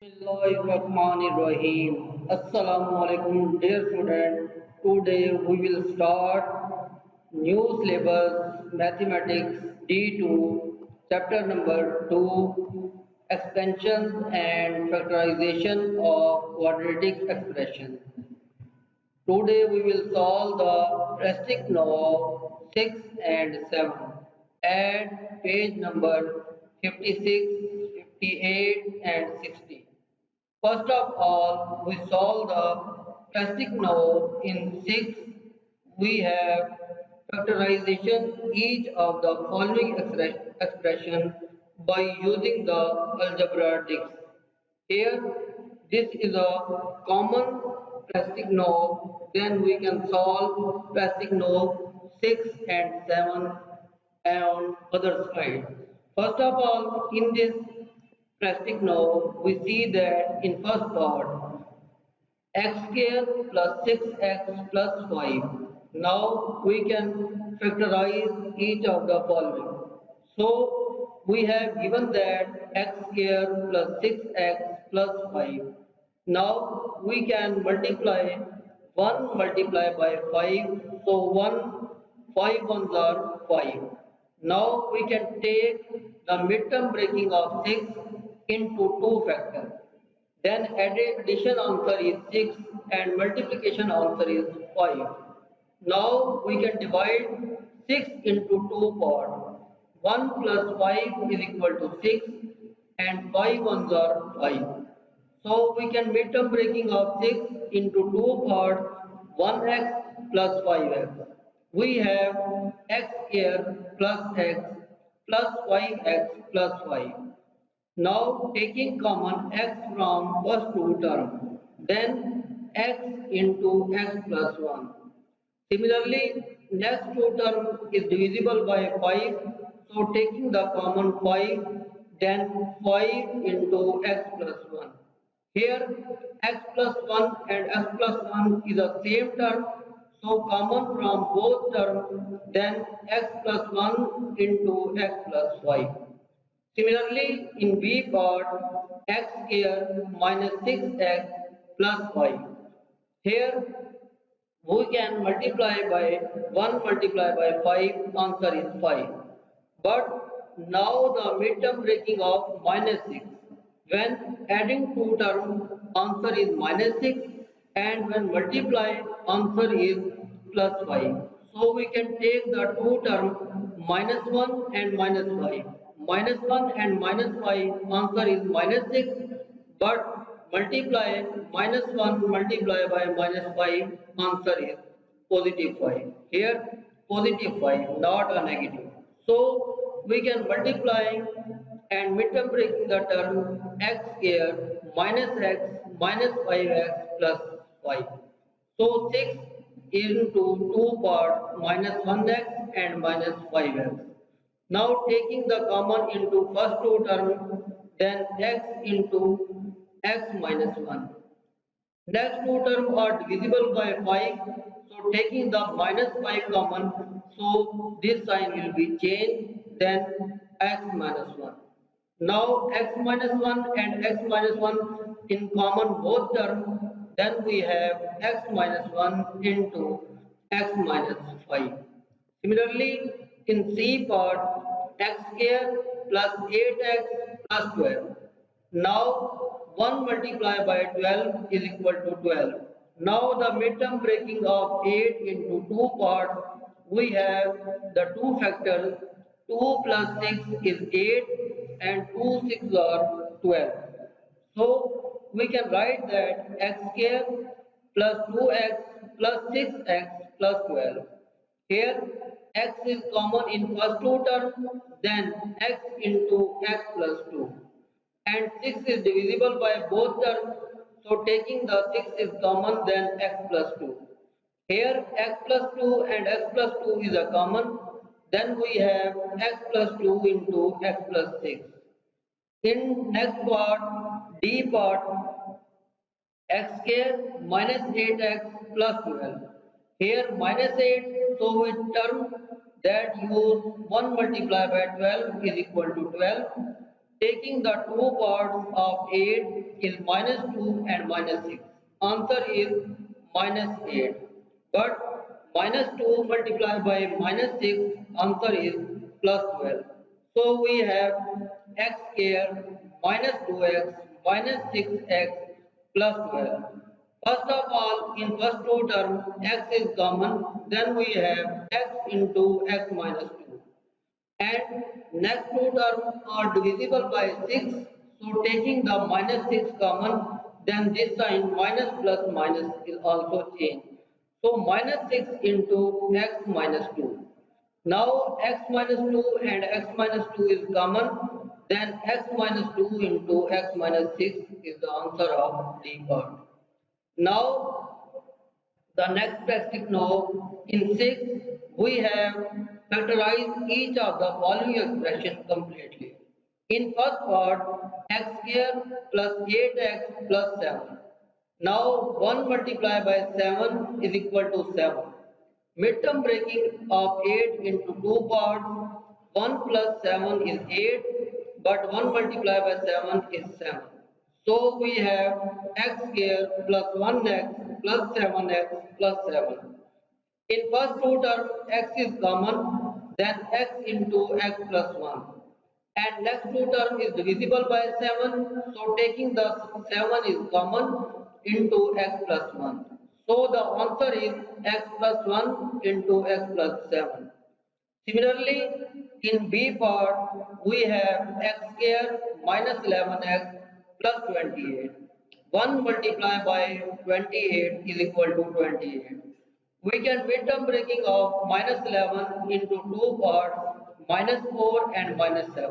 Bismillahirrahmanirrahim. Assalamu alaikum, dear student. Today we will start new syllabus mathematics D2 chapter number 2 expansions and factorization of quadratic expression. Today we will solve the Practise No 6 and 7 at page number 56, 58 and 60. First of all, we solve the Practise No in 6. We have factorization each of the following expression by using the algebra tricks. Here, this is a common plastic knob. Then we can solve plastic knob 6 and 7 on other side. First of all, in this plastic knob, we see that in first part, x square plus 6x plus 5. Now we can factorize each of the following. So we have given that x square plus 6x plus 5. Now we can multiply 1 multiply by 5. So 1, 5 ones are 5. Now we can take the midterm breaking of 6 into 2 factors. Then addition answer is 6 and multiplication answer is 5. Now we can divide 6 into 2 parts. 1 plus 5 is equal to 6 and 5 ones are 5. So we can midterm breaking of 6 into 2 parts 1x plus 5x. We have x here plus x plus 5x plus 5. Now taking common x from first two term, then x into x plus 1. Similarly, next two term is divisible by 5, so taking the common 5, then 5 into x plus 1. Here x plus 1 and x plus 1 is the same term, so common from both terms, then x plus 1 into x plus 5. Similarly, in B part, x square minus 6x plus 5. Here, we can multiply by 1 multiply by 5, answer is 5. But now the midterm breaking of minus 6. When adding two terms, answer is minus 6 and when multiply, answer is plus 5. So we can take the two terms minus 1 and minus 5. Minus 1 and minus 5, answer is minus 6 but multiply minus 1 multiply by minus 5, answer is positive 5. Here positive 5, not a negative. So we can multiply and midterm breaking the term x square minus x minus 5x plus 5. So 6 into 2 parts minus 1x and minus 5x. Now taking the common into first two terms, then x into x minus 1. Next two terms are divisible by 5, so taking the minus 5 common, so this sign will be changed, then x minus 1. Now x minus 1 and x minus 1 in common both terms, then we have x minus 1 into x minus 5. Similarly, in C part, x square plus 8x plus 12. Now 1 multiplied by 12 is equal to 12. Now the midterm breaking of 8 into 2 parts, we have the two factors. 2 plus 6 is 8 and 2 6 are 12. So we can write that x square plus 2x plus 6x plus 12. Here x is common in first two terms, then x into x plus 2. And 6 is divisible by both terms, so taking the 6 is common, then x plus 2. Here x plus 2 and x plus 2 is a common, then we have x plus 2 into x plus 6. In next part, D part, x square minus 8x plus 12. Here minus 8, so with term that use 1 multiplied by 12 is equal to 12. Taking the two parts of 8 is minus 2 and minus 6. Answer is minus 8. But minus 2 multiplied by minus 6, answer is plus 12. So we have x square minus 2x minus 6x plus 12. First of all, in first two terms, x is common, then we have x into x minus 2. And next two terms are divisible by 6. So taking the minus 6 common, then this sign minus plus minus is also changed. So minus 6 into x minus 2. Now x minus 2 and x minus 2 is common, then x minus 2 into x minus 6 is the answer of D part. Now the next practice now, in 6, we have factorized each of the following expressions completely. In first part, x square plus 8x plus 7. Now 1 multiplied by 7 is equal to 7. Midterm breaking of 8 into two parts, 1 plus 7 is 8, but 1 multiplied by 7 is 7. So we have x square plus 1x plus 7x plus 7. In first two terms, x is common, then x into x plus 1. And next two term is divisible by 7, so taking the 7 is common into x plus 1. So the answer is x plus 1 into x plus 7. Similarly, in B part, we have x square minus 11x plus 28. 1 multiplied by 28 is equal to 28. We can midterm breaking of minus 11 into two parts, minus 4 and minus 7.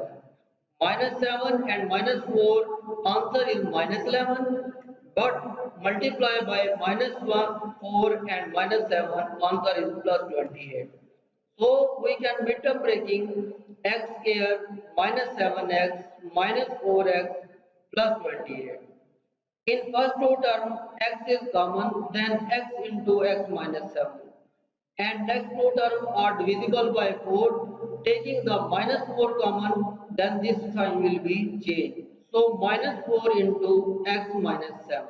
Minus 7 and minus 4, answer is minus 11, but multiply by minus 1, 4 and minus 7, answer is plus 28. So we can midterm breaking x square minus 7x minus 4x plus 28. In first two terms, x is common, then x into x minus 7. And next two terms are divisible by 4. Taking the minus 4 common, then this sign will be changed. So minus 4 into x minus 7.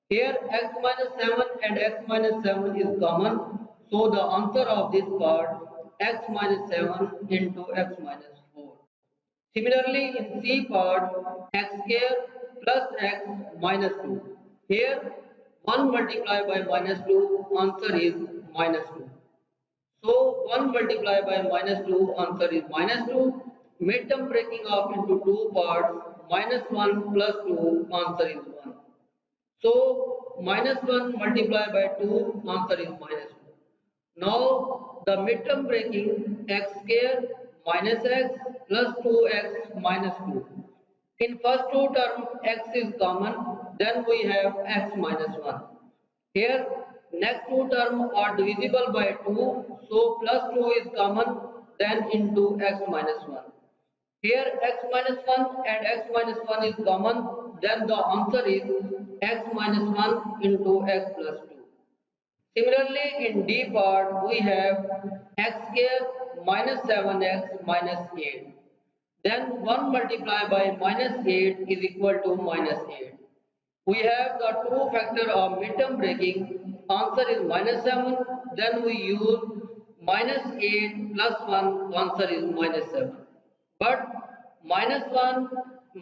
Here x minus 7 and x minus 7 is common. So the answer of this part x minus 7 into x minus 4. Similarly, in C part, x square plus x minus 2. Here, 1 multiplied by minus 2, answer is minus 2. So, 1 multiplied by minus 2, answer is minus 2. Midterm breaking off into two parts, minus 1 plus 2, answer is 1. So, minus 1 multiplied by 2, answer is minus 2. Now the midterm breaking x square minus x plus 2x minus 2. In first two terms x is common, then we have x minus 1. Here next two terms are divisible by 2, so plus 2 is common, then into x minus 1. Here x minus 1 and x minus 1 is common, then the answer is x minus 1 into x plus 2. Similarly, in D part, we have x square minus 7x minus 8. Then 1 multiplied by minus 8 is equal to minus 8. We have the two factor of midterm breaking. Answer is minus 7. Then we use minus 8 plus 1. Answer is minus 7. But minus 1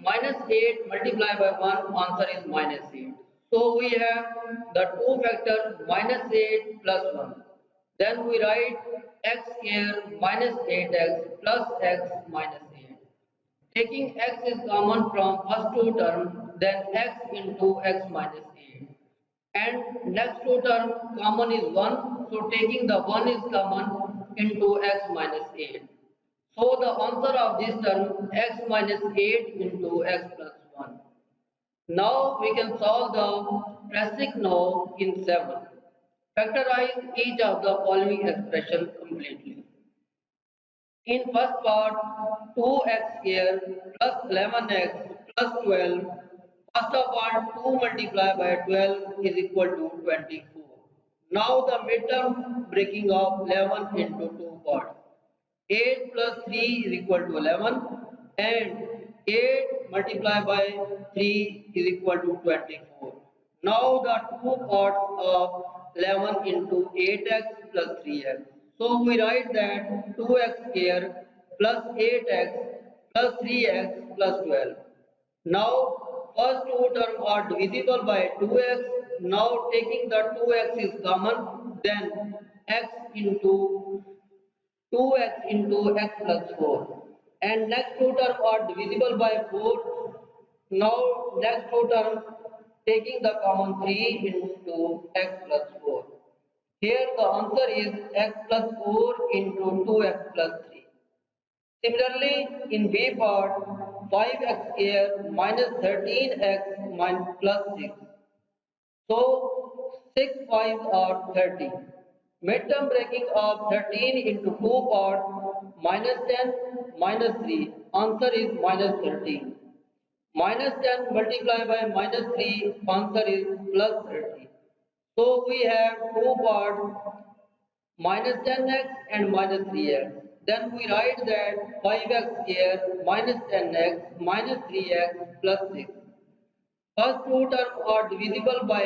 minus 8 multiplied by 1, answer is minus 8. So we have the two factors minus 8 plus 1. Then we write x square minus 8x plus x minus 8. Taking x is common from first two terms, then x into x minus 8. And next two terms common is 1, so taking the 1 is common into x minus 8. So the answer of this term x minus 8 into x plus 1. Now we can solve the classic now in 7. Factorize each of the following expression completely. In first part, 2x square plus 11x plus 12. First of all, 2 multiplied by 12 is equal to 24. Now the midterm breaking of 11 into two parts. 8 plus 3 is equal to 11 and 8 multiplied by 3 is equal to 24. Now the two parts of 11 into 8x plus 3x. So we write that 2x square plus 8x plus 3x plus 12. Now first two terms are divisible by 2x. Now taking the 2x is common, then x into 2x into x plus 4. And next two terms are divisible by 4. Now next two terms taking the common 3 into x plus 4. Here the answer is x plus 4 into 2x plus 3. Similarly, in B part, 5x square minus 13x plus 6. So 6 5s are 30. Midterm breaking of 13 into 2 parts, minus 10, minus 3. Answer is minus 13. Minus 10 multiplied by minus 3, answer is plus 30. So we have two parts, minus 10x and minus 3x. Then we write that 5x square minus 10x minus 3x plus 6. First two terms are divisible by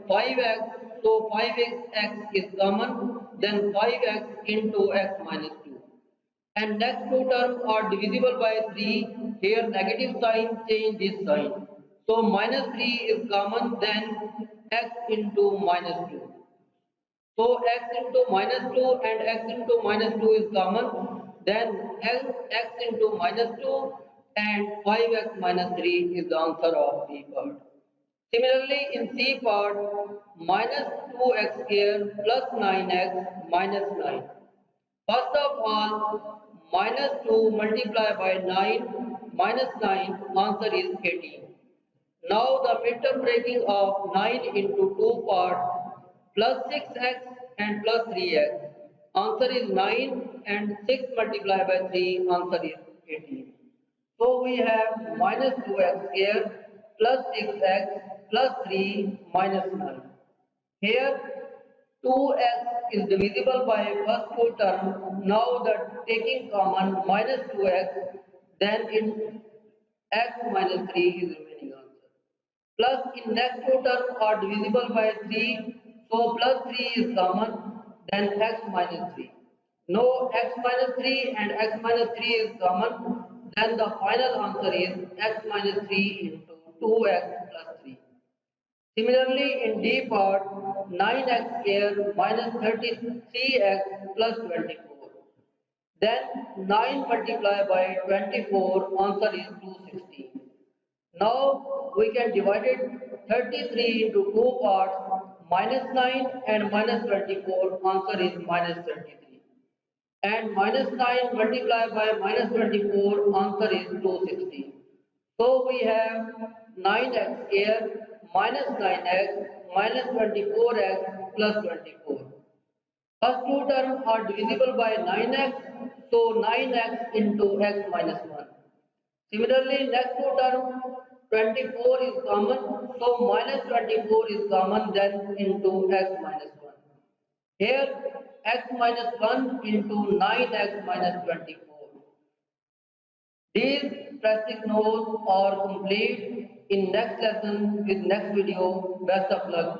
5x, so 5x is common, then 5x into x minus 2. And next two terms are divisible by 3, here negative sign, change this sign. So minus 3 is common, then x into minus 2. So x into minus 2 and x into minus 2 is common. Then x into minus 2 and 5x minus 3 is the answer of B part. Similarly, in C part, minus 2x square plus 9x minus 9. First of all, minus 2 multiplied by 9 minus 9, answer is 18. Now the midterm breaking of 9 into 2 parts, plus 6x and plus 3x. Answer is 9 and 6 multiplied by 3, answer is 18. So we have minus 2x square plus 6x plus 3 minus 9. Here 2x is divisible by first two term. Now the taking common minus 2x, then in x minus 3 is remaining answer. Plus in next two terms are divisible by 3, so plus 3 is common, then x minus 3. No, x minus 3 and x minus 3 is common, then the final answer is x minus 3 into 2x plus 3. Similarly, in D part, 9x square minus 33x plus 24. Then 9 multiplied by 24, answer is 216. Now we can divide it 33 into 2 parts, minus 9 and minus 24, answer is minus 33. And minus 9 multiplied by minus 24, answer is 260. So we have 9x square minus 9x minus 24x plus 24. First two terms are divisible by 9x, so 9x into x minus 1. Similarly, next two terms 24 is common, so minus 24 is common, then into x minus 1. Here x minus 1 into 9x minus 24. These practice notes are complete. In next lesson with next video. Best of luck.